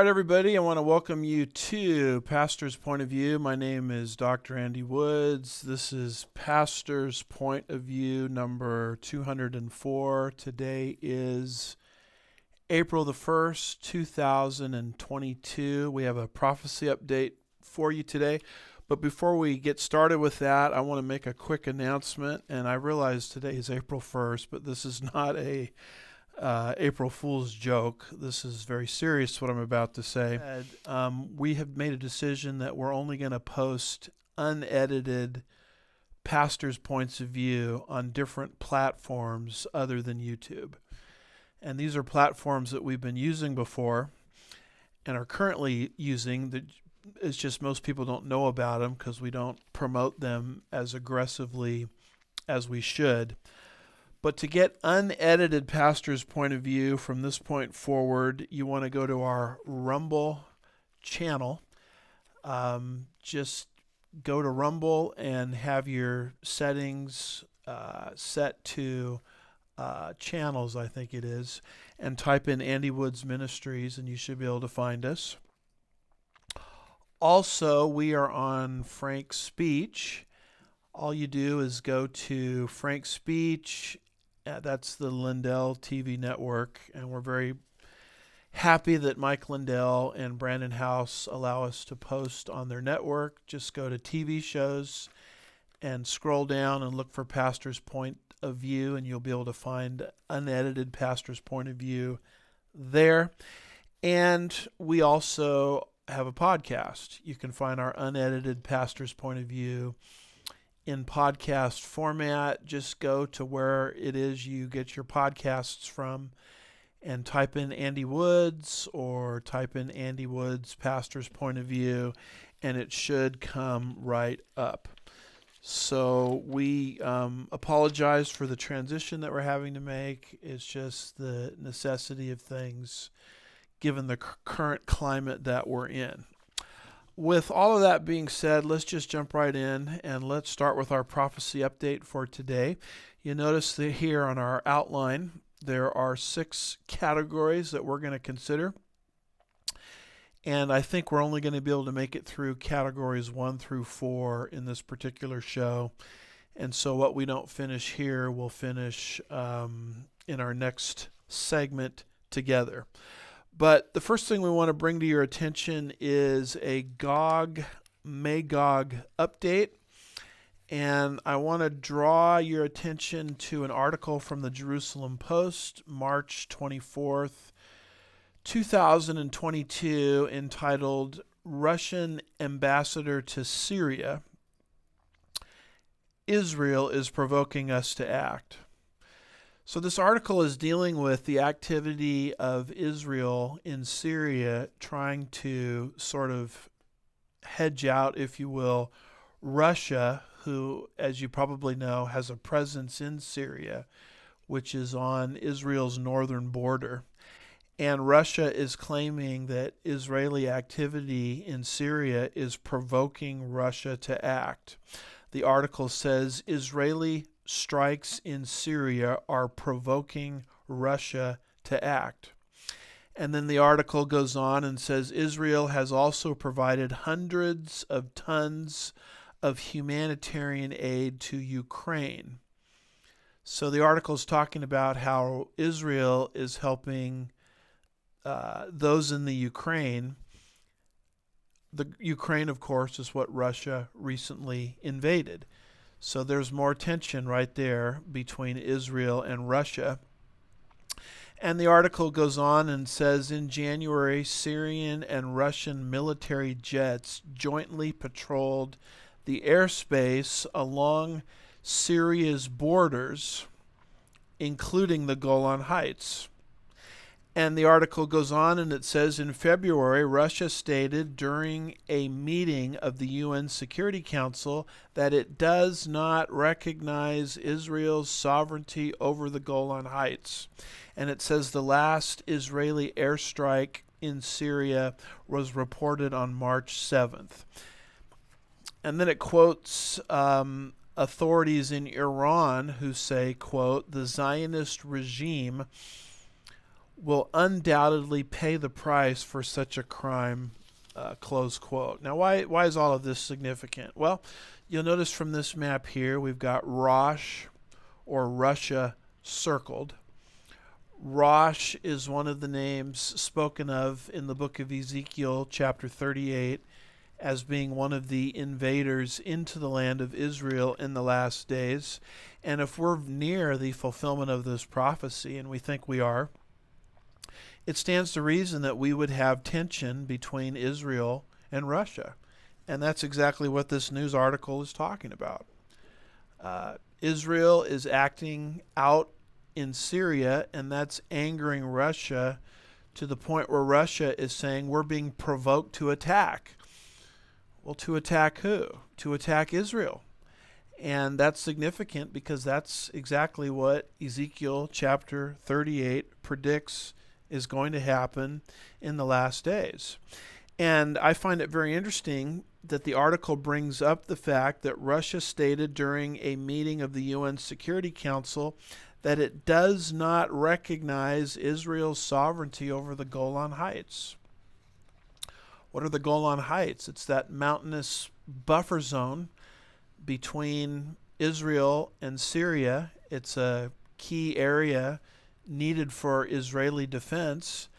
right, everybody, I want to welcome you to Pastor's Point of View. My name is Dr. Andy Woods. This is Pastor's Point of View number 204. Today is April the 1st, 2022. We have a prophecy update for you today. But before we get started with that, I want to make a quick announcement. And I realize today is April 1st, but this is not a April Fool's joke. This is very serious, what I'm about to say. We have made a decision that we're only going to post unedited pastors' points of view on different platforms other than YouTube. And these are platforms that we've been using before and are currently using. It's just most people don't know about them because we don't promote them as aggressively as we should. But to get unedited pastor's point of view from this point forward, you want to go to our Rumble channel. Just go to Rumble and have your settings set to channels, I think it is, and type in Andy Woods Ministries, and you should be able to find us. Also, we are on Frank Speech. All you do is go to Frank Speech. That's the Lindell TV network, and we're very happy that Mike Lindell and Brandon House allow us to post on their network. Just go to TV shows and scroll down and look for Pastor's Point of View, and you'll be able to find unedited Pastor's Point of View there. And we also have a podcast. You can find our unedited Pastor's Point of View in podcast format. Just go to where it is you get your podcasts from and type in Andy Woods or type in Andy Woods Pastor's Point of View, and it should come right up. So we apologize for the transition that we're having to make. It's just the necessity of things given the current climate that we're in. With all of that being said, let's just jump right in and let's start with our prophecy update for today. You notice that here on our outline, there are 6 categories that we're going to consider. And I think we're only going to be able to make it through categories 1 through 4 in this particular show. And so what we don't finish here, we'll finish in our next segment together. But the first thing we want to bring to your attention is a Gog Magog update. And I want to draw your attention to an article from the Jerusalem Post, March 24th, 2022, entitled Russian Ambassador to Syria, Israel is Provoking Us to Act. So this article is dealing with the activity of Israel in Syria, trying to sort of hedge out, if you will, Russia, who, as you probably know, has a presence in Syria, which is on Israel's northern border. And Russia is claiming that Israeli activity in Syria is provoking Russia to act. The article says Israeli strikes in Syria are provoking Russia to act. And then the article goes on and says Israel has also provided hundreds of tons of humanitarian aid to Ukraine. So the article is talking about how Israel is helping those in the Ukraine. The Ukraine, of course, is what Russia recently invaded. So there's more tension right there between Israel and Russia. And the article goes on and says, in January, Syrian and Russian military jets jointly patrolled the airspace along Syria's borders, including the Golan Heights. And the article goes on and it says, in February, Russia stated during a meeting of the UN Security Council that it does not recognize Israel's sovereignty over the Golan Heights. And it says the last Israeli airstrike in Syria was reported on March 7th. And then it quotes authorities in Iran who say, quote, the Zionist regime will undoubtedly pay the price for such a crime, close quote. Now, why is all of this significant? Well, you'll notice from this map here, we've got Rosh, or Russia, circled. Rosh is one of the names spoken of in the book of Ezekiel, chapter 38, as being one of the invaders into the land of Israel in the last days. And if we're near the fulfillment of this prophecy, and we think we are, it stands to reason that we would have tension between Israel and Russia. And that's exactly what this news article is talking about. Israel is acting out in Syria, and that's angering Russia to the point where Russia is saying we're being provoked to attack. Well, to attack who? To attack Israel. And that's significant because that's exactly what Ezekiel chapter 38 predicts is going to happen in the last days. And I find it very interesting that the article brings up the fact that Russia stated during a meeting of the UN Security Council that it does not recognize Israel's sovereignty over the Golan Heights. What are the Golan Heights? It's that mountainous buffer zone between Israel and Syria. It's a key area needed for Israeli defense.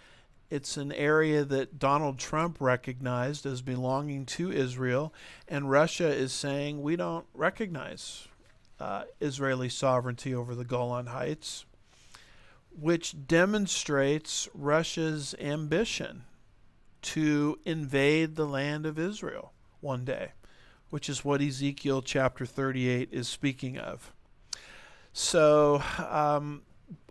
It's an area that Donald Trump recognized as belonging to Israel, and Russia is saying we don't recognize Israeli sovereignty over the Golan Heights, which demonstrates Russia's ambition to invade the land of Israel one day, which is what Ezekiel chapter 38 is speaking of. So,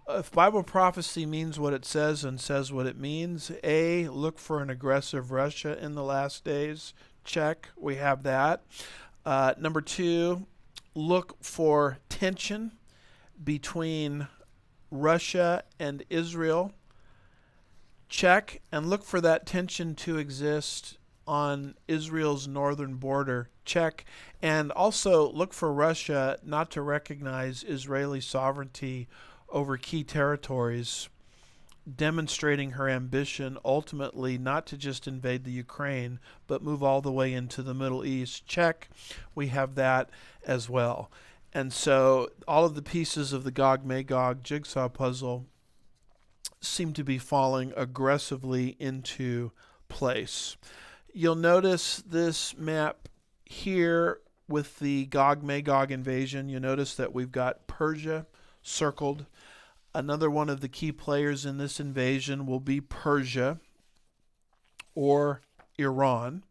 if Bible prophecy means what it says and says what it means, A, look for an aggressive Russia in the last days. Check, we have that. Number 2, look for tension between Russia and Israel. Check, and look for that tension to exist on Israel's northern border. Check, and also look for Russia not to recognize Israeli sovereignty over key territories, demonstrating her ambition ultimately not to just invade the Ukraine, but move all the way into the Middle East. Check, we have that as well. And so all of the pieces of the Gog Magog jigsaw puzzle seem to be falling aggressively into place. You'll notice this map here with the Gog Magog invasion. You notice that we've got Persia circled. Another one of the key players in this invasion will be Persia or Iran.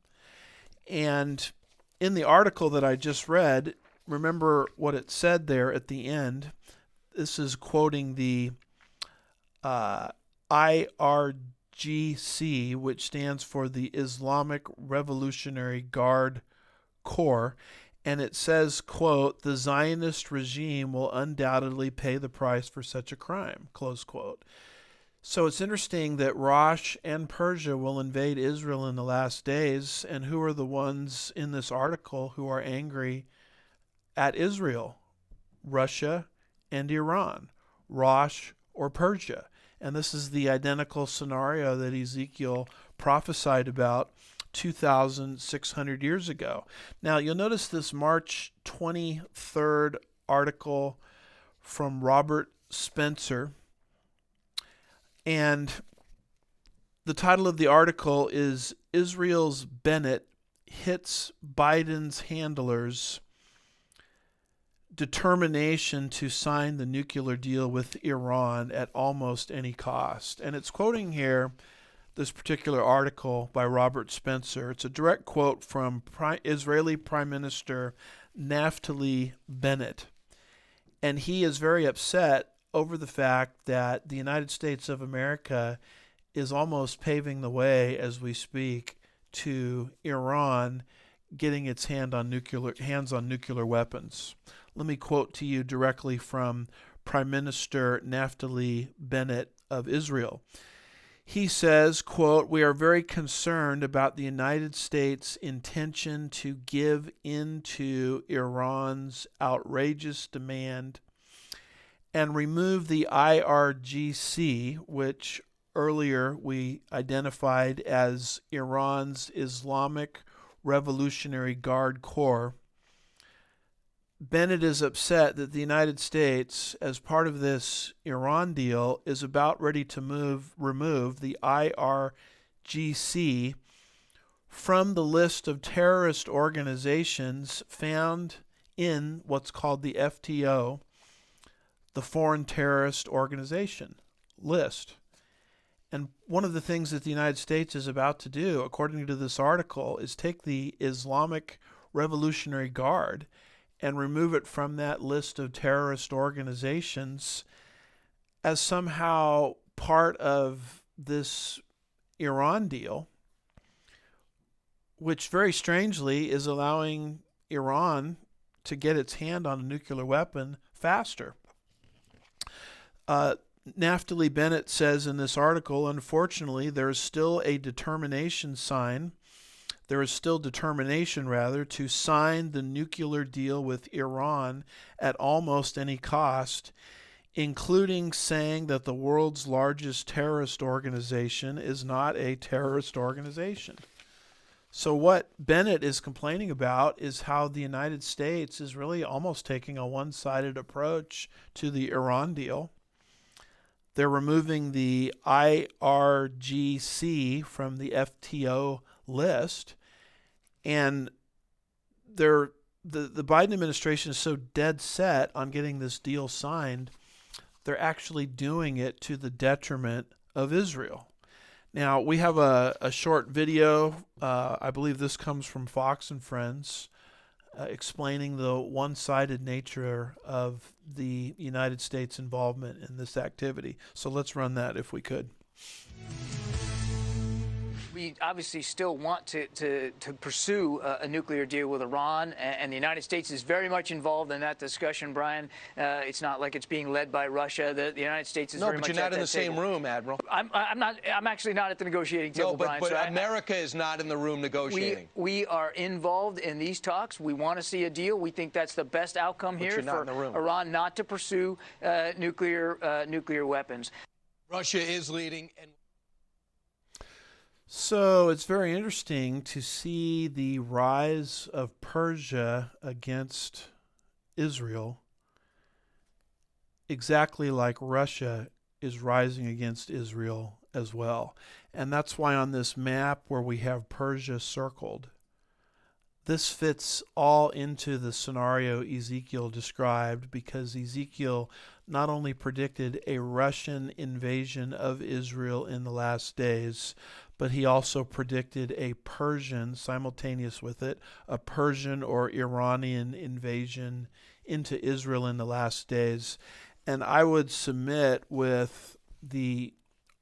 And in the article that I just read, remember what it said there at the end. This is quoting the IRGC, which stands for the Islamic Revolutionary Guard Corps. And it says, quote, "The Zionist regime will undoubtedly pay the price for such a crime," close quote. So it's interesting that Rosh and Persia will invade Israel in the last days. And who are the ones in this article who are angry at Israel? Russia and Iran, Rosh or Persia. And this is the identical scenario that Ezekiel prophesied about 2,600 years ago. Now, you'll notice this March 23rd article from Robert Spencer. And the title of the article is "Israel's Bennett Hits Biden's Handlers' Determination to Sign the Nuclear Deal with Iran at Almost Any Cost." And it's quoting here this particular article by Robert Spencer. It's a direct quote from Israeli Prime Minister Naftali Bennett. And he is very upset over the fact that the United States of America is almost paving the way, as we speak, to Iran getting its hands on nuclear weapons. Let me quote to you directly from Prime Minister Naftali Bennett of Israel. He says, quote, "We are very concerned about the United States' intention to give in to Iran's outrageous demand and remove the IRGC, which earlier we identified as Iran's Islamic Revolutionary Guard Corps. Bennett is upset that the United States, as part of this Iran deal, is about ready to remove the IRGC from the list of terrorist organizations found in what's called the FTO, the Foreign Terrorist Organization list. And one of the things that the United States is about to do, according to this article, is take the Islamic Revolutionary Guard and remove it from that list of terrorist organizations as somehow part of this Iran deal, which very strangely is allowing Iran to get its hand on a nuclear weapon faster. Naftali Bennett says in this article, unfortunately, there is still determination, to sign the nuclear deal with Iran at almost any cost, including saying that the world's largest terrorist organization is not a terrorist organization. So what Bennett is complaining about is how the United States is really almost taking a one-sided approach to the Iran deal. They're removing the IRGC from the FTO list, and the Biden administration is so dead set on getting this deal signed, they're actually doing it to the detriment of Israel. Now, we have a short video, I believe this comes from Fox and Friends, explaining the one-sided nature of the United States involvement in this activity. So let's run that if we could. We obviously still want to pursue a nuclear deal with Iran, and the United States is very much involved in that discussion, Brian. It's not like it's being led by Russia. The United States is very much at that table. No, but you're not in the same room, Admiral. I'm not. I'm actually not at the negotiating table, Brian. But America is not in the room negotiating. We are involved in these talks. We want to see a deal. We think that's the best outcome here for Iran not to pursue nuclear weapons. Russia is leading. So it's very interesting to see the rise of Persia against Israel, exactly like Russia is rising against Israel as well. And that's why on this map where we have Persia circled, this fits all into the scenario Ezekiel described, because Ezekiel not only predicted a Russian invasion of Israel in the last days, but he also predicted a Persian, simultaneous with it, a Persian or Iranian invasion into Israel in the last days. And I would submit, with the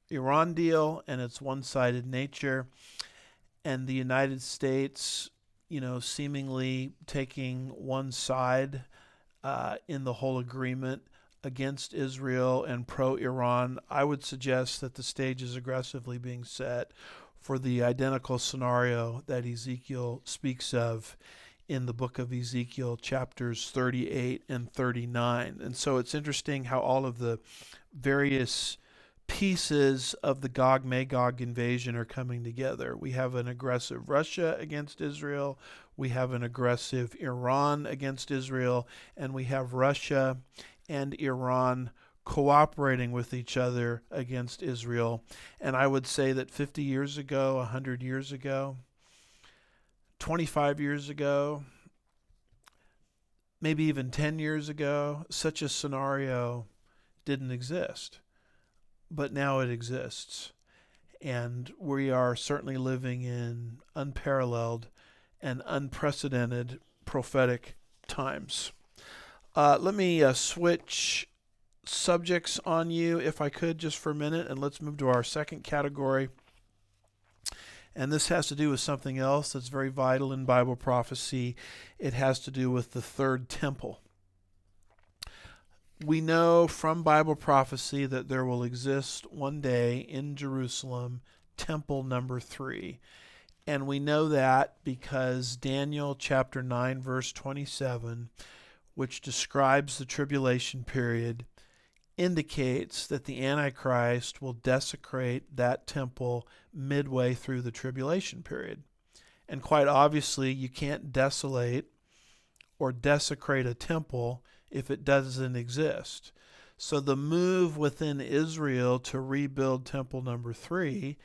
Iran deal and its one-sided nature, and the United States, seemingly taking one side in the whole agreement against Israel and pro-Iran, I would suggest that the stage is aggressively being set for the identical scenario that Ezekiel speaks of in the book of Ezekiel, chapters 38 and 39. And so it's interesting how all of the various pieces of the Gog Magog invasion are coming together. We have an aggressive Russia against Israel, we have an aggressive Iran against Israel, and we have Russia and Iran cooperating with each other against Israel. And I would say that 50 years ago, 100 years ago, 25 years ago, maybe even 10 years ago, such a scenario didn't exist. But now it exists. And we are certainly living in unparalleled and unprecedented prophetic times. Let me switch subjects on you, if I could, just for a minute, and let's move to our second category. And this has to do with something else that's very vital in Bible prophecy. It has to do with the third temple. We know from Bible prophecy that there will exist one day in Jerusalem temple number 3. And we know that because Daniel chapter 9, verse 27, which describes the tribulation period, indicates that the Antichrist will desecrate that temple midway through the tribulation period. And quite obviously, you can't desolate or desecrate a temple if it doesn't exist. So the move within Israel to rebuild temple number 3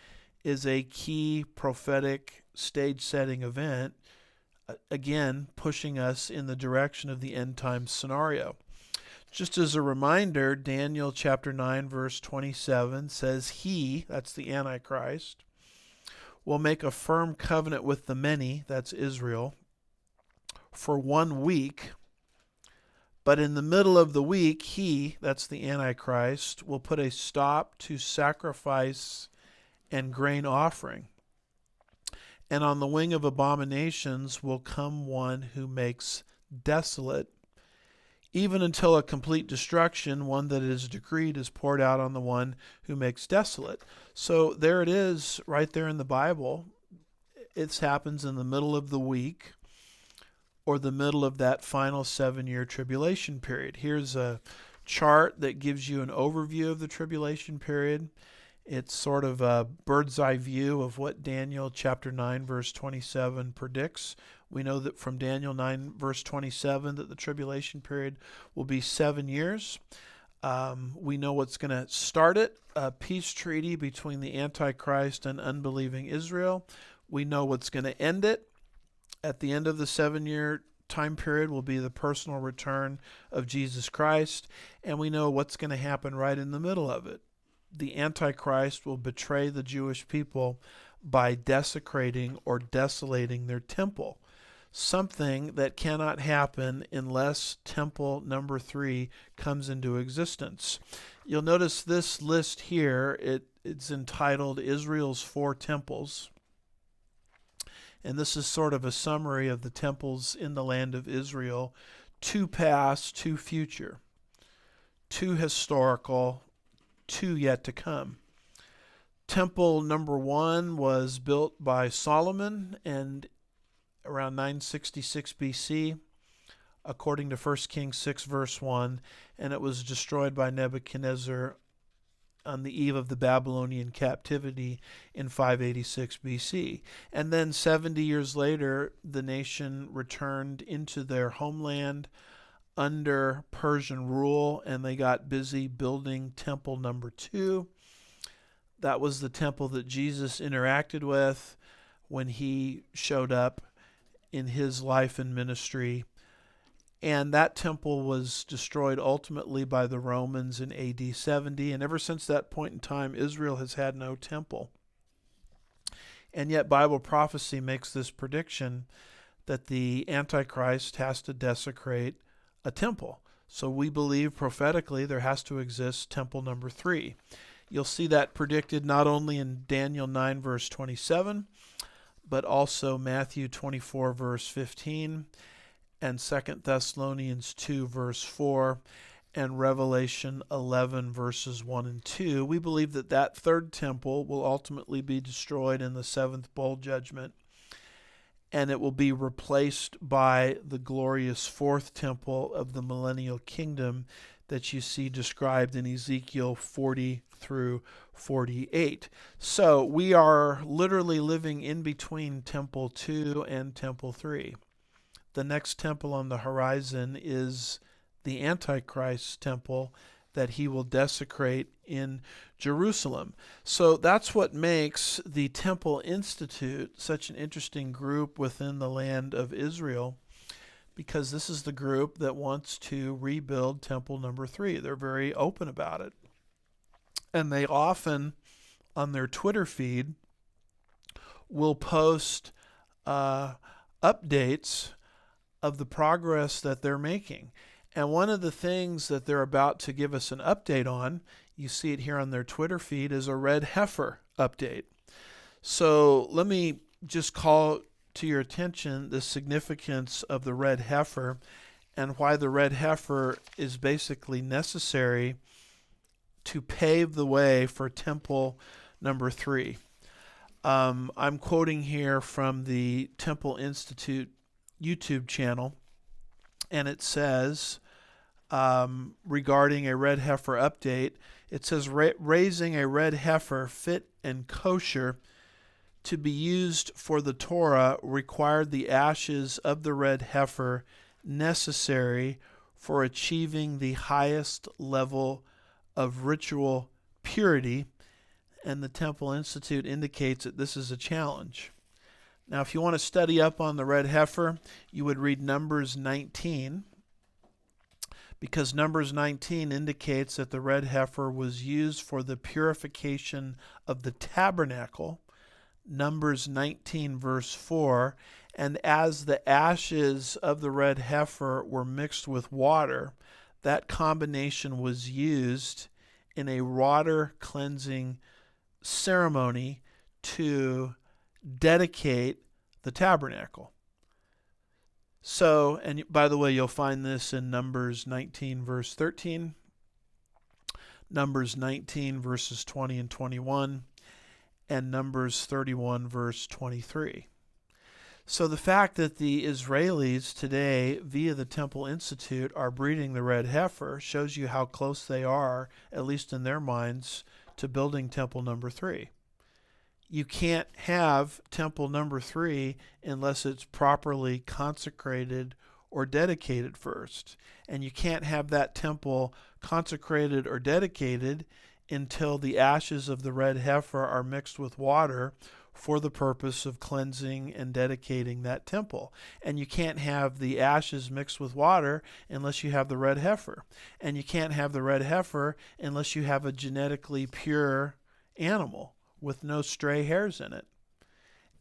is a key prophetic stage-setting event, again, pushing us in the direction of the end-time scenario. Just as a reminder, Daniel chapter 9, verse 27 says, He, that's the Antichrist, will make a firm covenant with the many, that's Israel, for 1 week. But in the middle of the week, he, that's the Antichrist, will put a stop to sacrifice and grain offering. And on the wing of abominations will come one who makes desolate, even until a complete destruction, one that is decreed, is poured out on the one who makes desolate. So there it is, right there in the Bible. It happens in the middle of the week, or the middle of that final 7-year tribulation period. Here's a chart that gives you an overview of the tribulation period. It's sort of a bird's eye view of what Daniel chapter 9 verse 27 predicts. We know that from Daniel 9 verse 27 that the tribulation period will be 7 years. We know what's going to start it, a peace treaty between the Antichrist and unbelieving Israel. We know what's going to end it. At the end of the 7-year time period will be the personal return of Jesus Christ, and we know what's going to happen right in the middle of it. The Antichrist will betray the Jewish people by desecrating or desolating their temple, something that cannot happen unless temple number 3 comes into existence. You'll notice this list here, it's entitled Israel's 4 Temples. And this is sort of a summary of the temples in the land of Israel, 2 past, 2 future, 2 historical, 2 yet to come. Temple number 1 was built by Solomon and around 966 BC, according to 1 Kings 6 verse 1, and it was destroyed by Nebuchadnezzar on the eve of the Babylonian captivity in 586 BC. And then 70 years later, the nation returned into their homeland under Persian rule, and they got busy building temple number 2. That was the temple that Jesus interacted with when he showed up in his life and ministry. And that temple was destroyed ultimately by the Romans in AD 70. And ever since that point in time, Israel has had no temple. And yet Bible prophecy makes this prediction that the Antichrist has to desecrate a temple. So we believe prophetically there has to exist temple number 3. You'll see that predicted not only in Daniel 9 verse 27, but also Matthew 24 verse 15, and 2 Thessalonians 2 verse 4, and Revelation 11 verses 1 and 2. We believe that that 3rd temple will ultimately be destroyed in the 7th bowl judgment, and it will be replaced by the glorious 4th temple of the millennial kingdom that you see described in Ezekiel 40 through 48. So we are literally living in between Temple 2 and Temple 3. The next temple on the horizon is the Antichrist's temple that he will desecrate in Jerusalem. So that's what makes the Temple Institute such an interesting group within the land of Israel, because this is the group that wants to rebuild temple number 3. They're very open about it. And they often, on their Twitter feed, will post updates of the progress that they're making. And one of the things that they're about to give us an update on, you see it here on their Twitter feed, is a red heifer update. So let me just call to your attention the significance of the red heifer and why the red heifer is basically necessary to pave the way for temple number 3. I'm quoting here from the Temple Institute YouTube channel, and it says, regarding a red heifer update. It says raising a red heifer fit and kosher to be used for the Torah required the ashes of the red heifer necessary for achieving the highest level of ritual purity, and the Temple Institute indicates that this is a challenge. Now, if you want to study up on the red heifer, you would read Numbers 19, because Numbers 19 indicates that the red heifer was used for the purification of the tabernacle. Numbers 19 verse 4, and as the ashes of the red heifer were mixed with water, that combination was used in a water cleansing ceremony to dedicate the tabernacle. So, and by the way, you'll find this in Numbers 19 verse 13, Numbers 19 verses 20 and 21, and Numbers 31 verse 23. So the fact that the Israelis today, via the Temple Institute, are breeding the red heifer shows you how close they are, at least in their minds, to building Temple number 3. You can't have Temple number 3 unless it's properly consecrated or dedicated first. And you can't have that temple consecrated or dedicated until the ashes of the red heifer are mixed with water for the purpose of cleansing and dedicating that temple. And you can't have the ashes mixed with water unless you have the red heifer. And you can't have the red heifer unless you have a genetically pure animal with no stray hairs in it.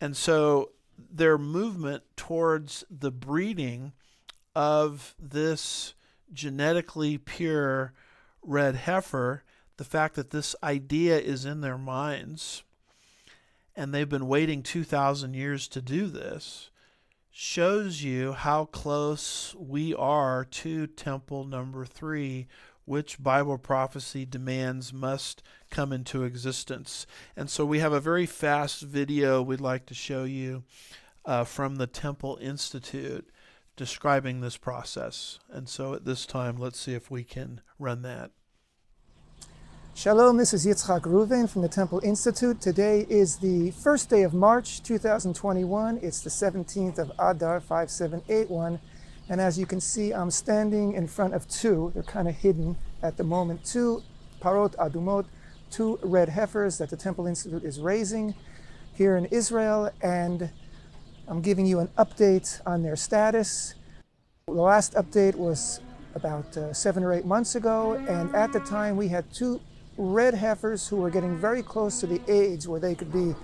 And so their movement towards the breeding of this genetically pure red heifer, the fact that this idea is in their minds, and they've been waiting 2,000 years to do this, shows you how close we are to Temple number 3, which Bible prophecy demands must come into existence. And so we have a very fast video we'd like to show you from the Temple Institute describing this process. And so at this time, let's see if we can run that. Shalom, this is Yitzchak Reuven from the Temple Institute. Today is the first day of March 2021. It's the 17th of Adar 5781. And as you can see, I'm standing in front of two, they're kind of hidden at the moment, two parot adumot, two red heifers that the Temple Institute is raising here in Israel. And I'm giving you an update on their status. The last update was about 7 or 8 months ago. And at the time we had two red heifers who were getting very close to the age where they could be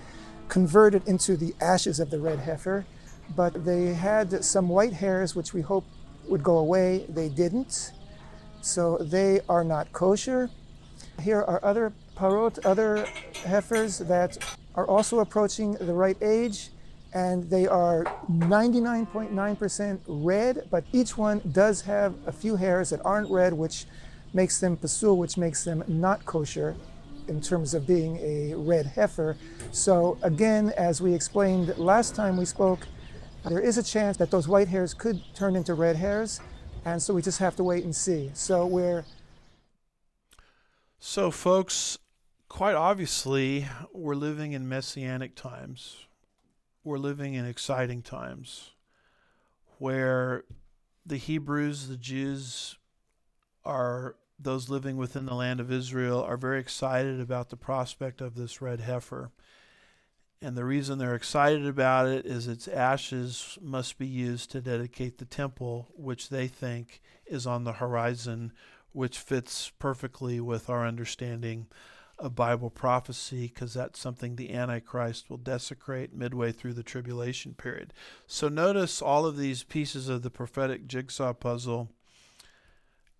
converted into the ashes of the red heifer, but they had some white hairs which we hoped would go away. They didn't, so they are not kosher. Here are other parot, other heifers that are also approaching the right age, and they are 99.9% red, but each one does have a few hairs that aren't red, which makes them pasul, which makes them not kosher in terms of being a red heifer. So again, as we explained last time we spoke, there is a chance that those white hairs could turn into red hairs, and so we just have to wait and see. So folks, quite obviously, we're living in messianic times. We're living in exciting times where the Hebrews, the Jews, those living within the land of Israel are very excited about the prospect of this red heifer. And the reason they're excited about it is its ashes must be used to dedicate the temple, which they think is on the horizon, which fits perfectly with our understanding of Bible prophecy, because that's something the Antichrist will desecrate midway through the tribulation period. So notice all of these pieces of the prophetic jigsaw puzzle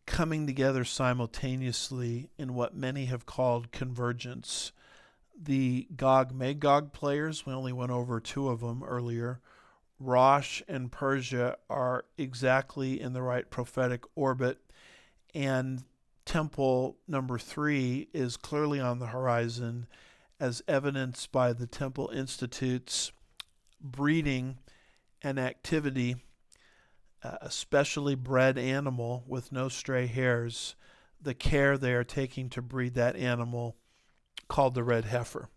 coming together simultaneously in what many have called convergence. The Gog Magog players, we only went over 2 of them earlier, Rosh and Persia, are exactly in the right prophetic orbit, and Temple number 3 is clearly on the horizon, as evidenced by the Temple Institute's breeding and activity a specially bred animal with no stray hairs, the care they are taking to breed that animal called the red heifer.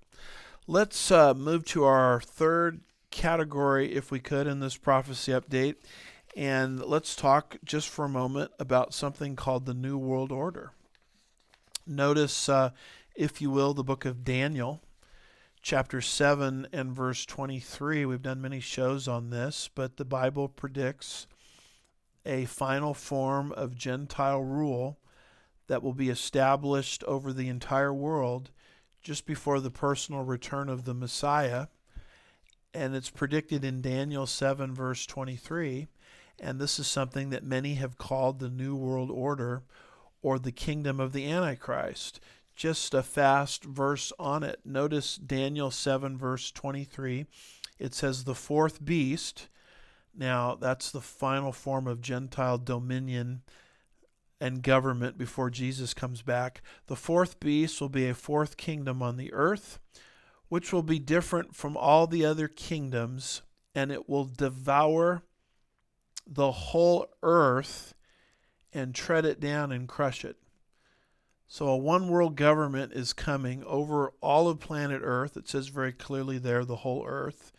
Let's move to our third category, if we could, in this prophecy update. And let's talk just for a moment about something called the New World Order. Notice, if you will, the book of Daniel, chapter 7 and verse 23. We've done many shows on this, but the Bible predicts a final form of Gentile rule that will be established over the entire world just before the personal return of the Messiah. And it's predicted in Daniel 7, verse 23. And this is something that many have called the New World Order or the kingdom of the Antichrist. Just a fast verse on it. Notice Daniel 7, verse 23. It says, the fourth beast. Now, that's the final form of Gentile dominion and government before Jesus comes back. The fourth beast will be a fourth kingdom on the earth, which will be different from all the other kingdoms, and it will devour the whole earth and tread it down and crush it. So a one world government is coming over all of planet Earth. It says very clearly there, the whole earth.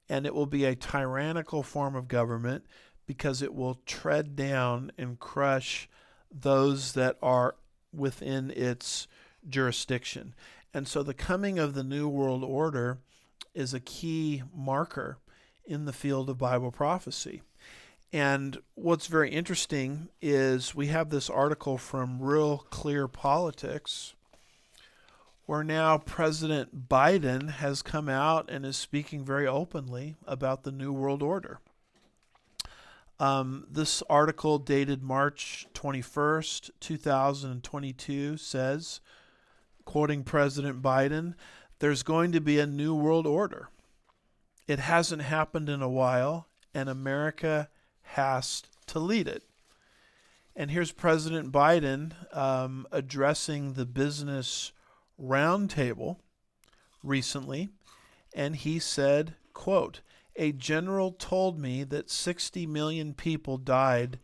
And it will be a tyrannical form of government because it will tread down and crush those that are within its jurisdiction. And so the coming of the New World Order is a key marker in the field of Bible prophecy. And what's very interesting is we have this article from Real Clear Politics where now President Biden has come out and is speaking very openly about the New World Order. This article dated March 21st, 2022 says, quoting President Biden, there's going to be a new world order. It hasn't happened in a while, and America has to lead it. And here's President Biden addressing the Business Roundtable recently, and he said, quote, a general told me that 60 million people died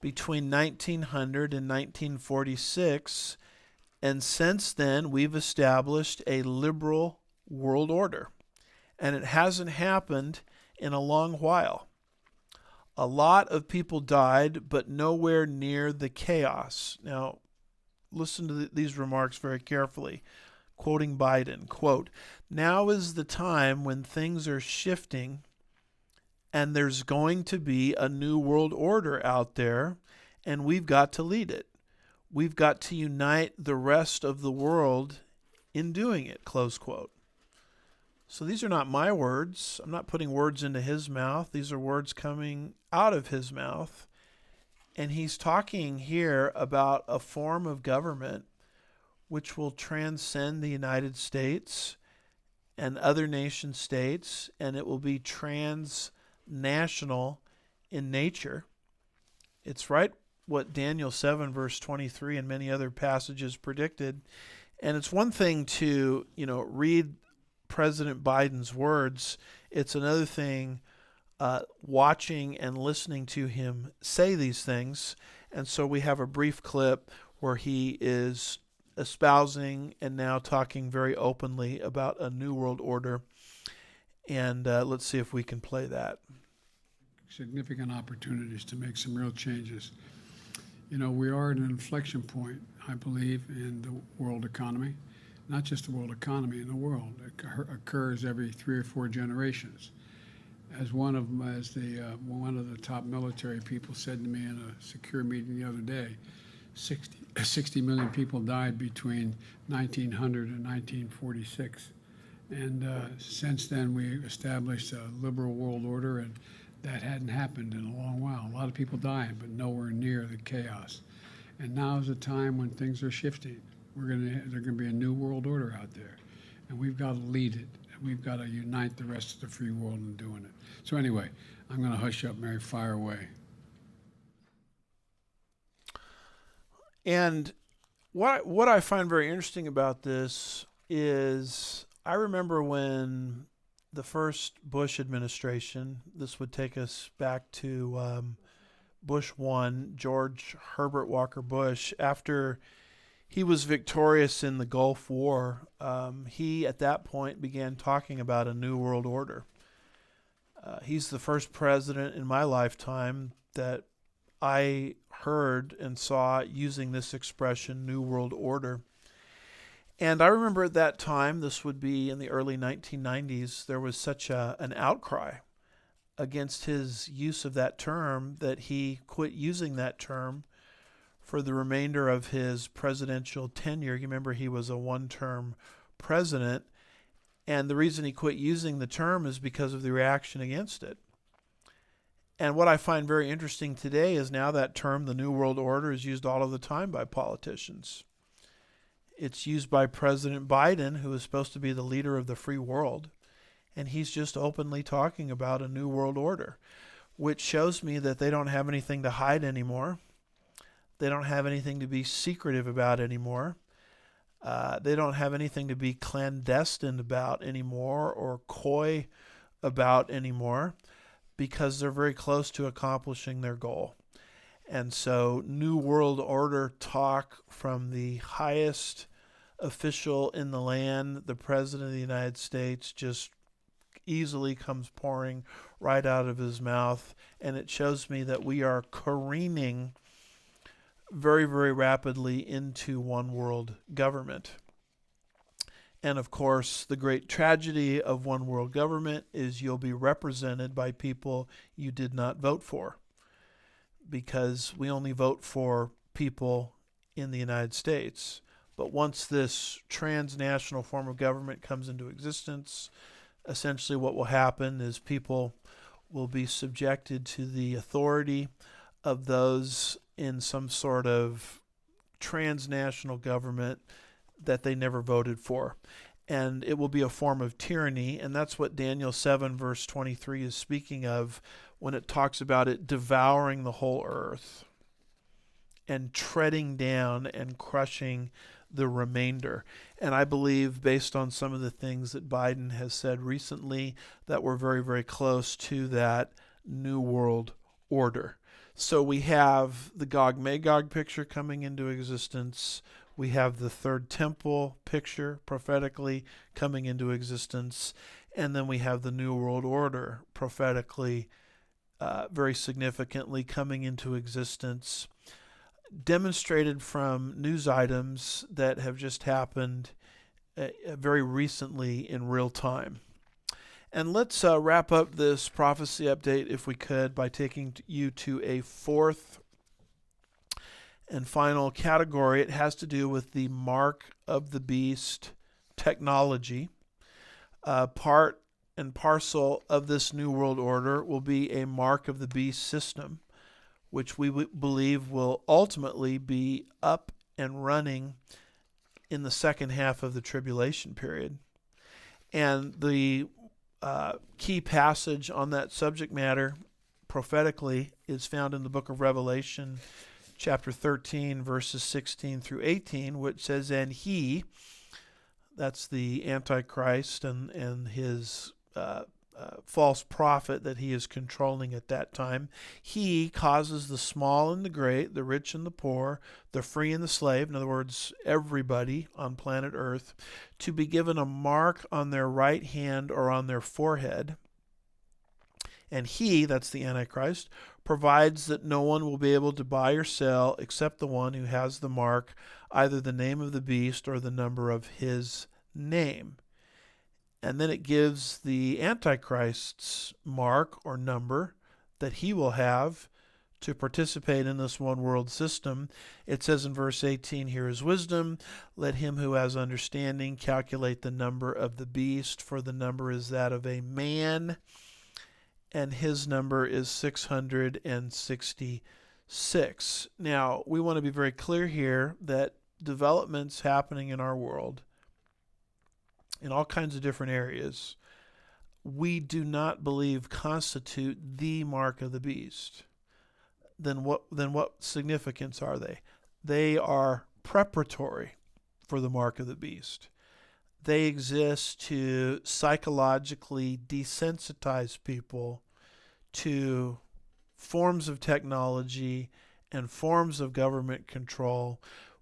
between 1900 and 1946, and since then we've established a liberal world order, and it hasn't happened in a long while. A lot of people died, but nowhere near the chaos. Now, listen to these remarks very carefully. Quoting Biden, quote, now is the time when things are shifting and there's going to be a new world order out there, and we've got to lead it. We've got to unite the rest of the world in doing it, close quote. So these are not my words. I'm not putting words into his mouth. These are words coming out of his mouth. And he's talking here about a form of government which will transcend the United States and other nation states, and it will be transnational in nature. It's right what Daniel 7, verse 23 and many other passages predicted. And it's one thing to, read President Biden's words. It's another thing watching and listening to him say these things. And so we have a brief clip where he is espousing and now talking very openly about a new world order. And let's see if we can play that. Significant opportunities to make some real changes. We are at an inflection point, I believe, in the world economy. Not just the world economy, in the world. It occurs every 3 or 4 generations. As one of the top military people said to me in a secure meeting the other day, 60 million people died between 1900 and 1946. And since then, we established a liberal world order, and that hadn't happened in a long while. A lot of people dying, but nowhere near the chaos. And now is a time when things are shifting. There's going to be a new world order out there, and we've got to lead it. And we've got to unite the rest of the free world in doing it. So anyway, I'm going to hush up, Mary, fire away. And what I find very interesting about this is I remember when the first Bush administration, this would take us back to Bush 1, George Herbert Walker Bush, after he was victorious in the Gulf War, he at that point began talking about a new world order. He's the first president in my lifetime that I heard and saw using this expression, New World Order. And I remember at that time, this would be in the early 1990s, there was such an outcry against his use of that term that he quit using that term for the remainder of his presidential tenure. You remember he was a one-term president, and the reason he quit using the term is because of the reaction against it. And what I find very interesting today is now that term, the New World Order, is used all of the time by politicians. It's used by President Biden, who is supposed to be the leader of the free world, and he's just openly talking about a New World Order, which shows me that they don't have anything to hide anymore. They don't have anything to be secretive about anymore. They don't have anything to be clandestine about anymore or coy about anymore, because they're very close to accomplishing their goal. And so New World Order talk from the highest official in the land, the President of the United States, just easily comes pouring right out of his mouth. And it shows me that we are careening very, very rapidly into one world government. And of course, the great tragedy of one world government is you'll be represented by people you did not vote for, because we only vote for people in the United States. But once this transnational form of government comes into existence, essentially what will happen is people will be subjected to the authority of those in some sort of transnational government that they never voted for. And it will be a form of tyranny, and that's what Daniel 7 verse 23 is speaking of when it talks about it devouring the whole earth and treading down and crushing the remainder. And I believe, based on some of the things that Biden has said recently, that we're very, very close to that New World Order. So we have the Gog Magog picture coming into existence. We have the Third Temple picture prophetically coming into existence. And then we have the New World Order prophetically, very significantly coming into existence, demonstrated from news items that have just happened very recently in real time. And let's wrap up this prophecy update, if we could, by taking you to a fourth and final category. It has to do with the mark of the beast technology. Part and parcel of this New World Order will be a mark of the beast system, which we believe will ultimately be up and running in the second half of the tribulation period. And the key passage on that subject matter prophetically is found in the book of Revelation, chapter 13, verses 16 through 18, which says, "And he," that's the Antichrist and his false prophet that he is controlling at that time, "he causes the small and the great, the rich and the poor, the free and the slave," in other words, everybody on planet Earth, "to be given a mark on their right hand or on their forehead. And he," that's the Antichrist, "provides that no one will be able to buy or sell except the one who has the mark, either the name of the beast or the number of his name." And then it gives the Antichrist's mark or number that he will have to participate in this one world system. It says in verse 18, "Here is wisdom. Let him who has understanding calculate the number of the beast, for the number is that of a man, and his number is 666. Now, we want to be very clear here that developments happening in our world in all kinds of different areas, we do not believe constitute the mark of the beast. Then what significance are they? They are preparatory for the mark of the beast. they exist to psychologically desensitize people to forms of technology and forms of government control,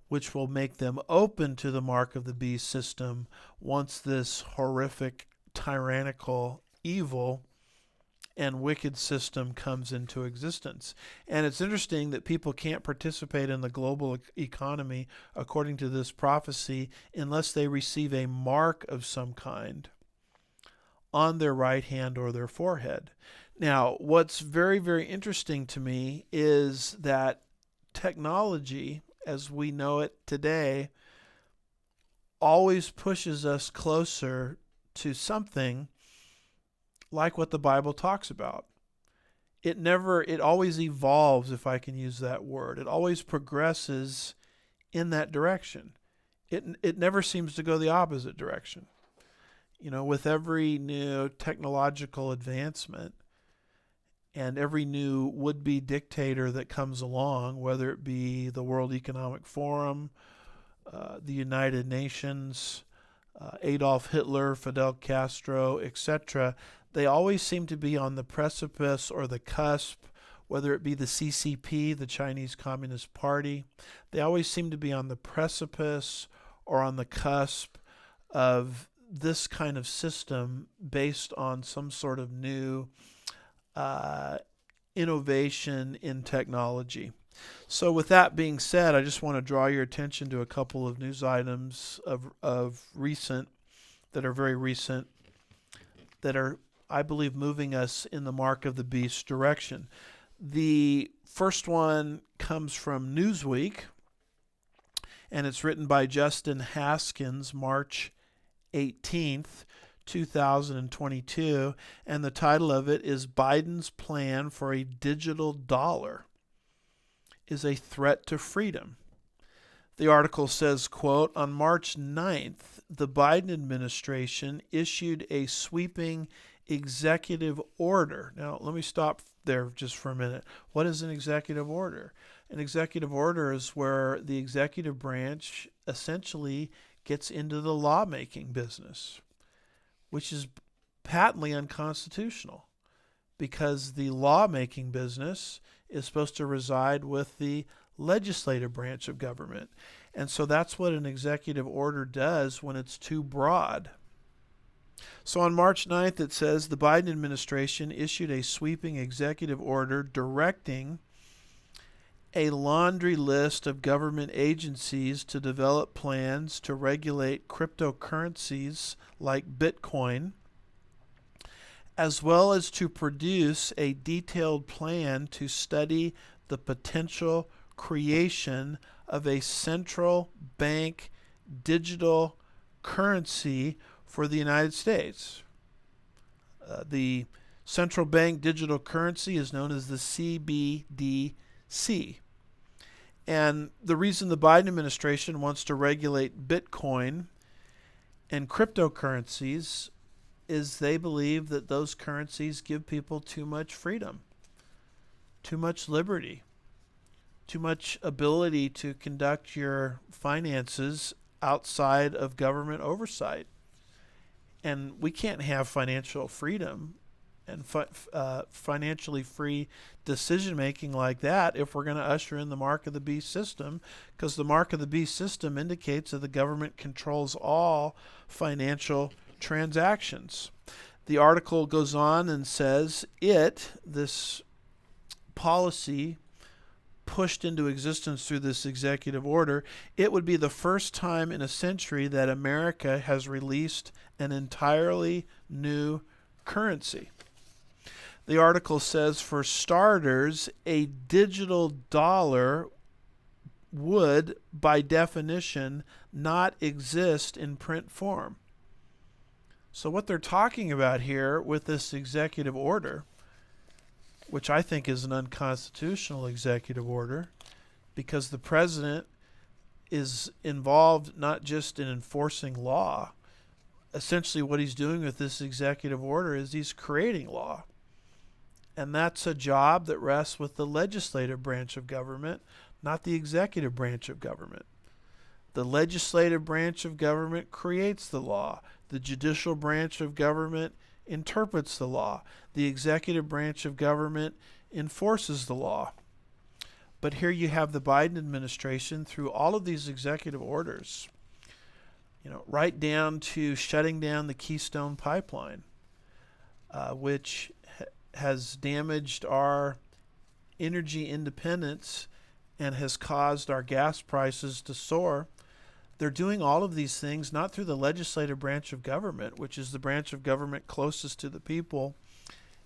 which will make them open to the mark of the beast system once this horrific, tyrannical, evil, and wicked system comes into existence. And it's interesting that people can't participate in the global economy according to this prophecy unless they receive a mark of some kind on their right hand or their forehead. Now, what's very, very interesting to me is that technology, as we know it today, always pushes us closer to something like what the Bible talks about. It always evolves, if I can use that word. It always progresses in that direction. It never seems to go the opposite direction. With every new technological advancement and every new would-be dictator that comes along, whether it be the World Economic Forum, the United Nations, Adolf Hitler, Fidel Castro, etc., they always seem to be on the precipice or the cusp, whether it be the CCP, the Chinese Communist Party. They always seem to be on the precipice or on the cusp of this kind of system based on some sort of new innovation in technology. So with that being said, I just want to draw your attention to a couple of news items of recent, that are very recent, that are, I believe, moving us in the mark of the beast direction. The first one comes from Newsweek, and it's written by Justin Haskins, March 18th, 2022, and the title of it is "Biden's Plan for a Digital Dollar is a Threat to Freedom." The article says, quote, "On March 9th, the Biden administration issued a sweeping executive order." Now, let me stop there just for a minute. What is an executive order? An executive order is where the executive branch essentially gets into the lawmaking business, which is patently unconstitutional because the lawmaking business is supposed to reside with the legislative branch of government. And so that's what an executive order does when it's too broad. So on March 9th, it says the Biden administration issued a sweeping executive order directing a laundry list of government agencies to develop plans to regulate cryptocurrencies like Bitcoin, as well as to produce a detailed plan to study the potential creation of a central bank digital currency for the United States. The central bank digital currency is known as the CBDC. And the reason the Biden administration wants to regulate Bitcoin and cryptocurrencies is they believe that those currencies give people too much freedom, too much liberty, too much ability to conduct your finances outside of government oversight. And we can't have financial freedom and financially free decision-making like that if we're going to usher in the mark of the beast system, because the mark of the beast system indicates that the government controls all financial transactions. The article goes on and says this policy pushed into existence through this executive order, it would be the first time in a century that America has released an entirely new currency. The article says, for starters, a digital dollar would, by definition, not exist in print form. So what they're talking about here with this executive order, which I think is an unconstitutional executive order, because the president is involved not just in enforcing law. Essentially what he's doing with this executive order is he's creating law. And that's a job that rests with the legislative branch of government, not the executive branch of government. The legislative branch of government creates the law. The judicial branch of government interprets the law. The executive branch of government enforces the law. But here you have the Biden administration through all of these executive orders, right down to shutting down the Keystone Pipeline, which has damaged our energy independence and has caused our gas prices to soar. They're doing all of these things not through the legislative branch of government, which is the branch of government closest to the people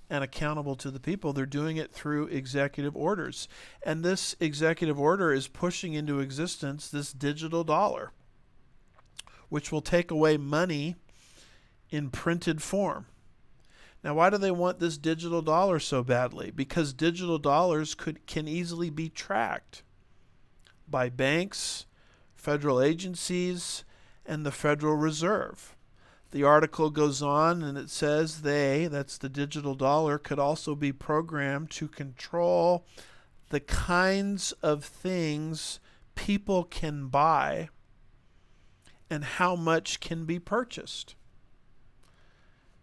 and accountable to the people. They're doing it through executive orders. And this executive order is pushing into existence this digital dollar, which will take away money in printed form. Now, why do they want this digital dollar so badly? Because digital dollars can easily be tracked by banks, federal agencies, and the Federal Reserve. The article goes on and it says that's the digital dollar, could also be programmed to control the kinds of things people can buy and how much can be purchased.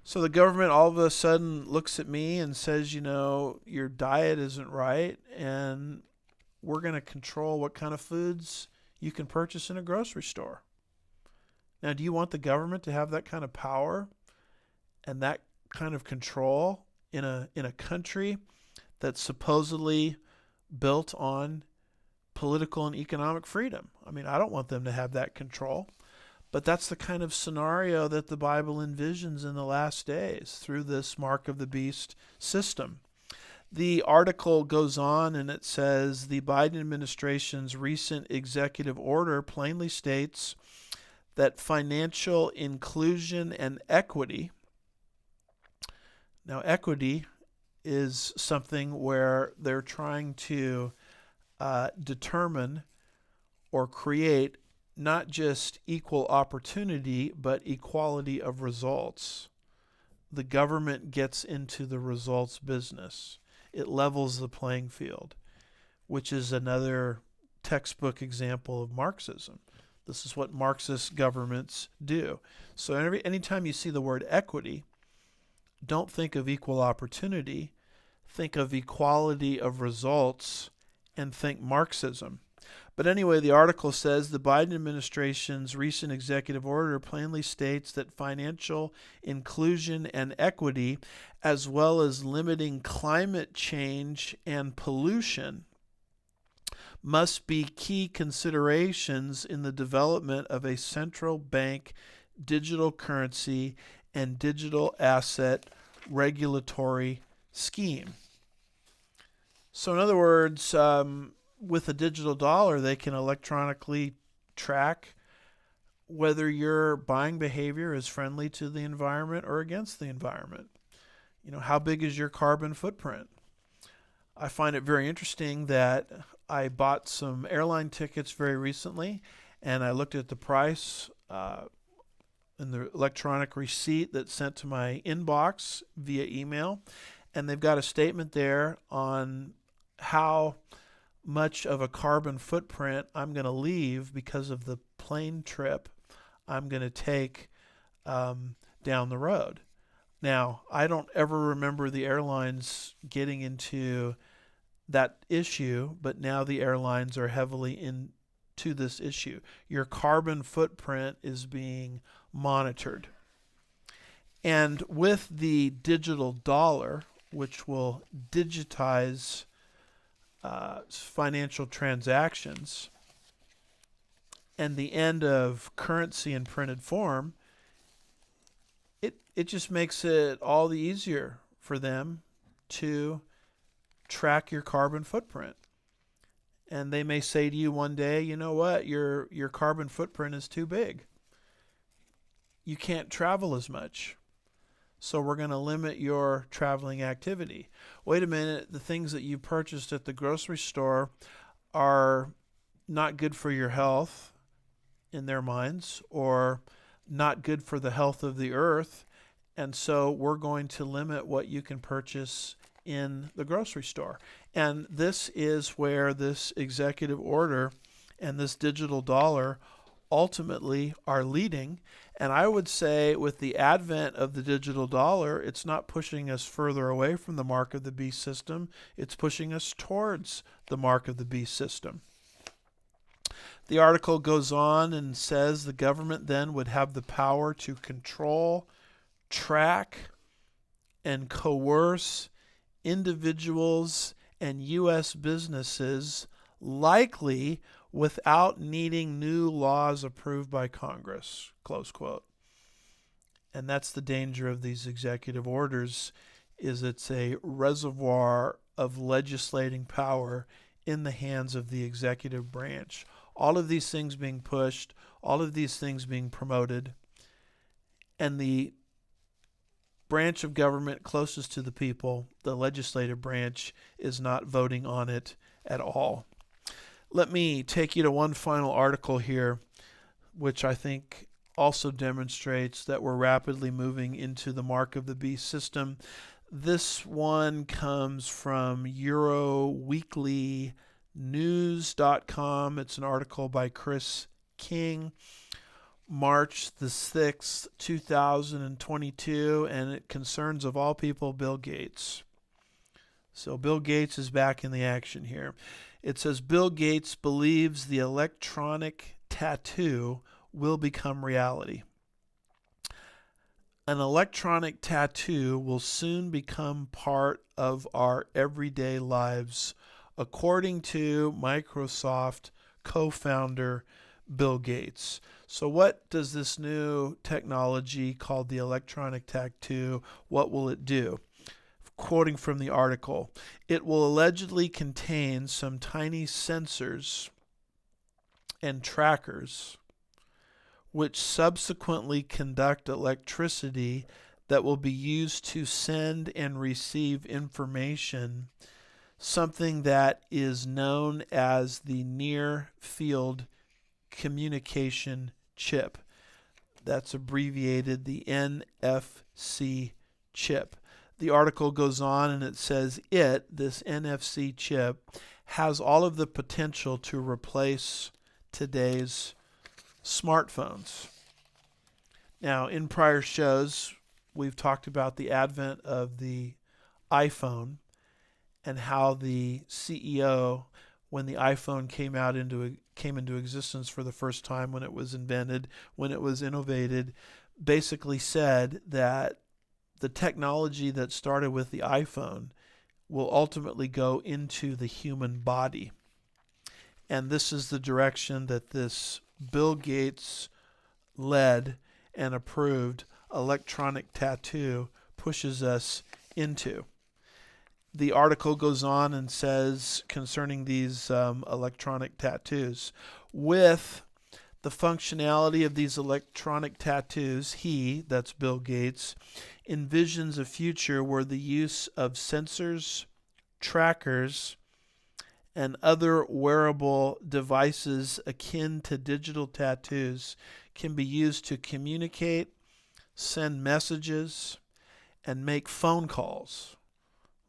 So the government all of a sudden looks at me and says, your diet isn't right, and we're going to control what kind of foods you can purchase in a grocery store. Now, do you want the government to have that kind of power and that kind of control in a country that's supposedly built on political and economic freedom? I mean, I don't want them to have that control. But that's the kind of scenario that the Bible envisions in the last days through this mark of the beast system. The article goes on and it says the Biden administration's recent executive order plainly states that financial inclusion and equity. Now, equity is something where they're trying to determine or create not just equal opportunity, but equality of results. The government gets into the results business. It levels the playing field, which is another textbook example of Marxism. This is what Marxist governments do. So anytime you see the word equity, don't think of equal opportunity. Think of equality of results and think Marxism. But anyway, the article says the Biden administration's recent executive order plainly states that financial inclusion and equity, as well as limiting climate change and pollution, must be key considerations in the development of a central bank digital currency and digital asset regulatory scheme. So in other words, with a digital dollar, they can electronically track whether your buying behavior is friendly to the environment or against the environment. How big is your carbon footprint? I find it very interesting that I bought some airline tickets very recently, and I looked at the price in the electronic receipt that's sent to my inbox via email, and they've got a statement there on how much of a carbon footprint I'm going to leave because of the plane trip I'm going to take down the road. Now, I don't ever remember the airlines getting into that issue, but now the airlines are heavily into this issue. Your carbon footprint is being monitored. And with the digital dollar, which will digitize financial transactions, and the end of currency in printed form, it just makes it all the easier for them to track your carbon footprint. And they may say to you one day, you know what, your carbon footprint is too big. You can't travel as much. So we're going to limit your traveling activity. Wait a minute, the things that you purchased at the grocery store are not good for your health in their minds, or not good for the health of the earth, and so we're going to limit what you can purchase in the grocery store. And this is where this executive order and this digital dollar ultimately are leading. And I would say with the advent of the digital dollar, it's not pushing us further away from the mark of the beast system. It's pushing us towards the mark of the beast system. The article goes on and says the government then would have the power to control, track, and coerce individuals and U.S. businesses, likely without needing new laws approved by Congress, close quote. And that's the danger of these executive orders, is it's a reservoir of legislating power in the hands of the executive branch. All of these things being pushed, all of these things being promoted, and the branch of government closest to the people, the legislative branch, is not voting on it at all. Let me take you to one final article here, which I think also demonstrates that we're rapidly moving into the mark of the beast system. This one comes from EuroWeeklyNews.com. It's an article by Chris King, March the 6th, 2022, and it concerns, of all people, Bill Gates. So Bill Gates is back in the action here. It says Bill Gates believes the electronic tattoo will become reality. An electronic tattoo will soon become part of our everyday lives, according to Microsoft co-founder Bill Gates. So what does this new technology called the electronic tattoo, what will it do? Quoting from the article, it will allegedly contain some tiny sensors and trackers which subsequently conduct electricity that will be used to send and receive information, something that is known as the near field communication chip. That's abbreviated the NFC chip. The article goes on and it says this NFC chip, has all of the potential to replace today's smartphones. Now, in prior shows, we've talked about the advent of the iPhone and how the CEO, when the iPhone came into existence for the first time, when it was invented, when it was innovated, basically said that the technology that started with the iPhone will ultimately go into the human body. And this is the direction that this Bill Gates led and approved electronic tattoo pushes us into. The article goes on and says concerning these electronic tattoos, with the functionality of these electronic tattoos, that's Bill Gates, envisions a future where the use of sensors, trackers, and other wearable devices akin to digital tattoos can be used to communicate, send messages, and make phone calls.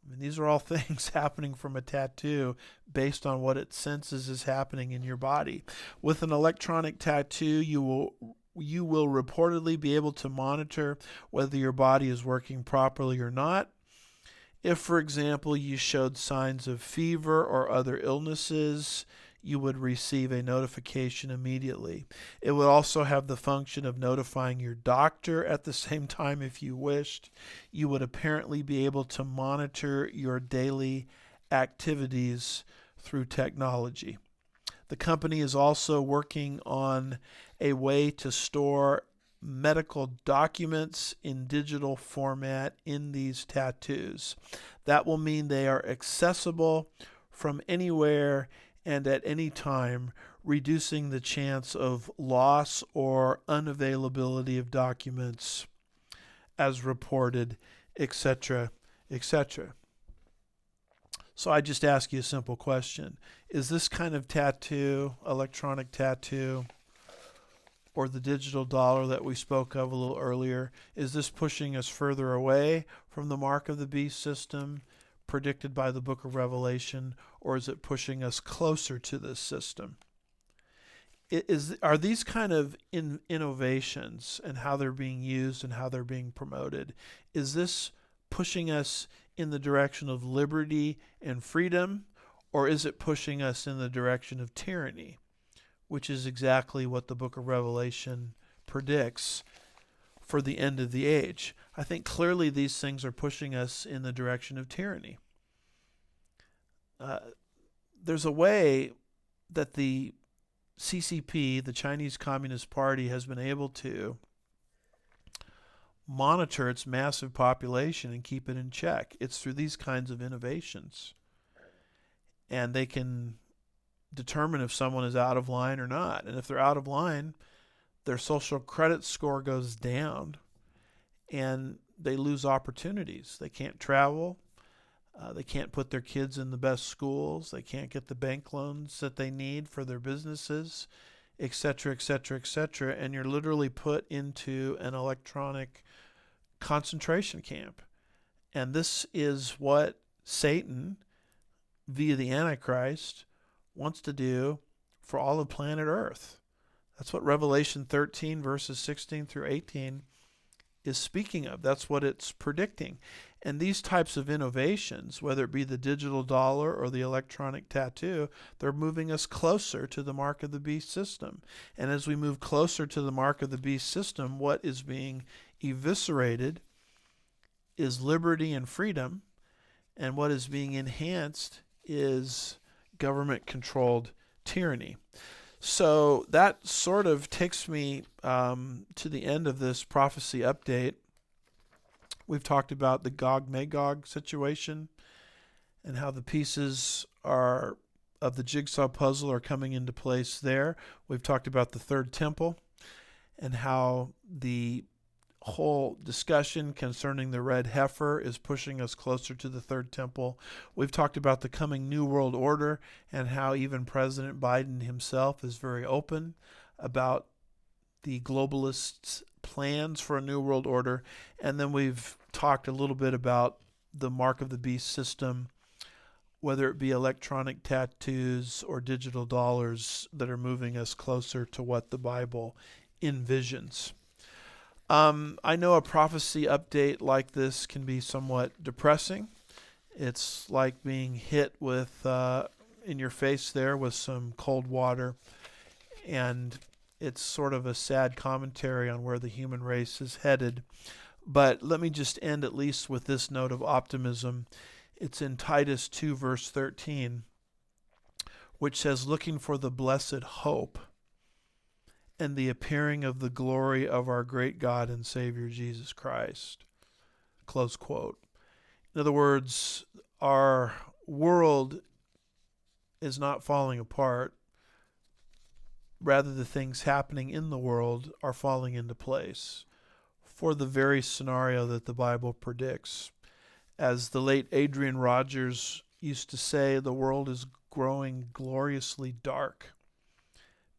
I mean, these are all things happening from a tattoo based on what it senses is happening in your body. With an electronic tattoo, you will reportedly be able to monitor whether your body is working properly or not. If, for example, you showed signs of fever or other illnesses, you would receive a notification immediately. It would also have the function of notifying your doctor at the same time if you wished. You would apparently be able to monitor your daily activities through technology. The company is also working on a way to store medical documents in digital format in these tattoos. That will mean they are accessible from anywhere and at any time, reducing the chance of loss or unavailability of documents as reported, etc., etc. So I just ask you a simple question. Is this kind of tattoo, electronic tattoo, or the digital dollar that we spoke of a little earlier, is this pushing us further away from the mark of the beast system predicted by the book of Revelation, or is it pushing us closer to this system? are these kind of innovations and how they're being used and how they're being promoted, is this pushing us in the direction of liberty and freedom, or is it pushing us in the direction of tyranny, which is exactly what the book of Revelation predicts for the end of the age? I think clearly these things are pushing us in the direction of tyranny. There's a way that the CCP, the Chinese Communist Party, has been able to monitor its massive population and keep it in check. It's through these kinds of innovations. And they can determine if someone is out of line or not. And if they're out of line, their social credit score goes down and they lose opportunities. They can't travel. They can't put their kids in the best schools. They can't get the bank loans that they need for their businesses, et cetera, et cetera, et cetera. And you're literally put into an electronic concentration camp. And this is what Satan, via the Antichrist, wants to do for all of planet Earth. That's what Revelation 13, verses 16 through 18 is speaking of. That's what it's predicting. And these types of innovations, whether it be the digital dollar or the electronic tattoo, they're moving us closer to the mark of the beast system. And as we move closer to the mark of the beast system, what is being eviscerated is liberty and freedom, and what is being enhanced is government-controlled tyranny. So that sort of takes me to the end of this prophecy update. We've talked about the Gog Magog situation and how the pieces of the jigsaw puzzle are coming into place there. We've talked about the third temple and how the whole discussion concerning the red heifer is pushing us closer to the third temple. We've talked about the coming New World Order and how even President Biden himself is very open about the globalists' plans for a New World Order. And then we've talked a little bit about the mark of the beast system, whether it be electronic tattoos or digital dollars that are moving us closer to what the Bible envisions. I know a prophecy update like this can be somewhat depressing. It's like being hit with in your face there with some cold water, and it's sort of a sad commentary on where the human race is headed. But let me just end at least with this note of optimism. It's in Titus 2, verse 13, which says, looking for the blessed hope and the appearing of the glory of our great God and Savior Jesus Christ. Close quote. In other words, our world is not falling apart. Rather, the things happening in the world are falling into place for the very scenario that the Bible predicts. As the late Adrian Rogers used to say, the world is growing gloriously dark,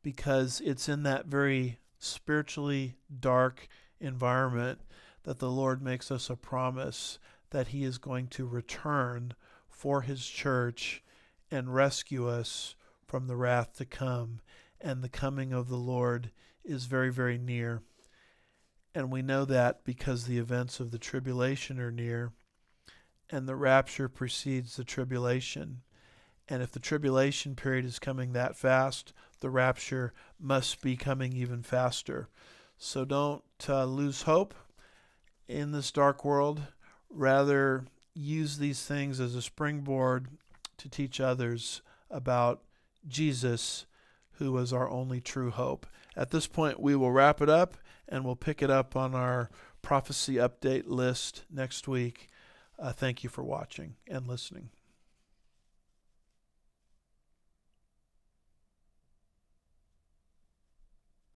because it's in that very spiritually dark environment that the Lord makes us a promise that He is going to return for His church and rescue us from the wrath to come. And the coming of the Lord is very, very near. And we know that because the events of the tribulation are near, and the rapture precedes the tribulation. And if the tribulation period is coming that fast, the rapture must be coming even faster. So don't lose hope in this dark world. Rather, use these things as a springboard to teach others about Jesus, who is our only true hope. At this point, we will wrap it up, and we'll pick it up on our prophecy update list next week. Thank you for watching and listening.